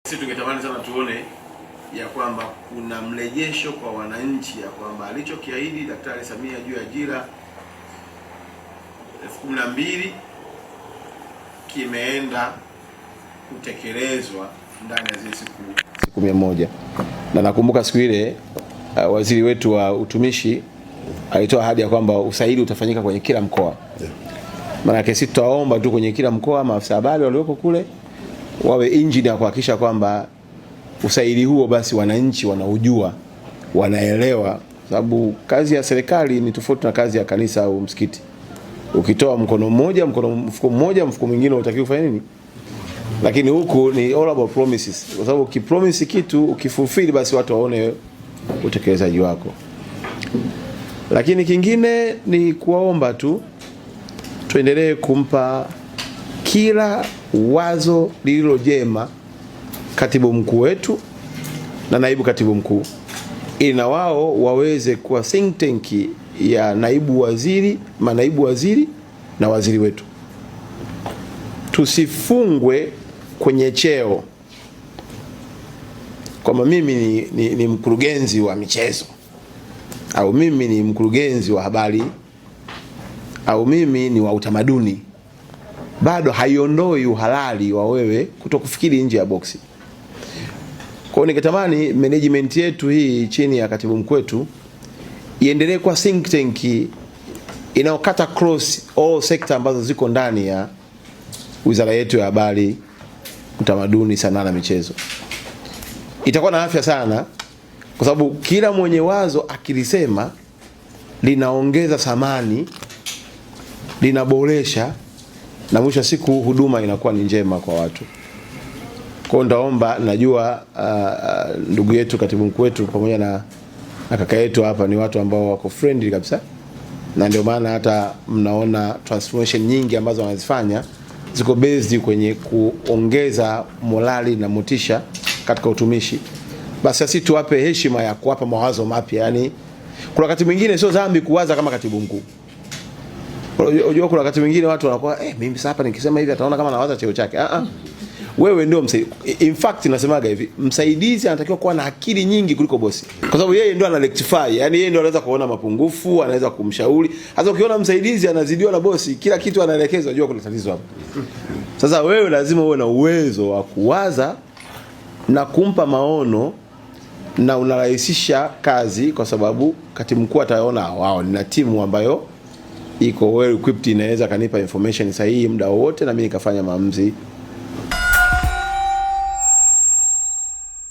Sisi tungetamani sana tuone ya kwamba kuna mrejesho kwa wananchi ya kwamba alichokiahidi Daktari Samia juu ya ajira 12,000 kimeenda kutekelezwa ndani ya zile siku 100. Na nakumbuka siku ile waziri wetu wa utumishi alitoa ahadi ya kwamba usaili utafanyika kwenye kila mkoa. Maana sisi tutaomba tu kwenye kila mkoa maafisa habari walioko kule wawe engine ya kuhakikisha kwamba usaili huo basi wananchi wanaujua, wanaelewa, sababu kazi ya serikali ni tofauti na kazi ya kanisa au msikiti. Ukitoa mkono mmoja, mfuko mmoja, mfuko mwingine utakiwa kufanya nini? Lakini huku ni all about promises. Kwa sababu ukipromise kitu, ukifulfill basi watu waone utekelezaji wako. Lakini kingine ni kuwaomba tu tuendelee kumpa kila wazo lililo jema katibu mkuu wetu na naibu katibu mkuu, ili na wao waweze kuwa think tank ya naibu waziri, manaibu waziri na waziri wetu. Tusifungwe kwenye cheo kwamba mimi ni mkurugenzi wa michezo, au mimi ni mkurugenzi wa habari, au mimi ni wa utamaduni. Bado haiondoi uhalali wa wewe kutokufikiri nje ya boksi. Kwa hiyo ningetamani management yetu hii chini ya katibu mkuu wetu iendelee kwa think tank inaokata cross all sector ambazo ziko ndani ya wizara yetu ya habari, utamaduni, sanaa na michezo. Itakuwa na afya sana kwa sababu kila mwenye wazo akilisema linaongeza thamani, linaboresha, na mwisho siku huduma inakuwa ni njema kwa watu. Kwa ndaomba, najua ndugu yetu katibu mkuu wetu pamoja na kaka yetu hapa ni watu ambao wako friendly kabisa, na ndio maana hata mnaona transformation nyingi ambazo wanazifanya ziko based kwenye kuongeza morali na motisha katika utumishi. Basi sisi tuwape heshima ya kuwapa mawazo mapya. Yani kuna wakati mwingine sio dhambi kuwaza kama katibu mkuu. Unajua kuna wakati mwingine watu wanakuwa mimi sasa hapa nikisema hivi ataona kama nawaza cheo chake. Wewe ndio msaidizi. In fact nasemaga hivi, msaidizi anatakiwa kuwa na akili nyingi kuliko bosi. Kwa sababu yeye ndio ana rectify, yani yeye ndio anaweza kuona mapungufu, anaweza kumshauri. Hata ukiona msaidizi anazidiwa na bosi, kila kitu anaelekezwa, unajua kuna tatizo hapo. Sasa wewe lazima uwe na uwezo wa kuwaza na kumpa maono, na unarahisisha kazi kwa sababu katibu mkuu ataona wao nina timu ambayo iko well equipped, inaweza kanipa information sahihi muda wote na mimi nikafanya maamuzi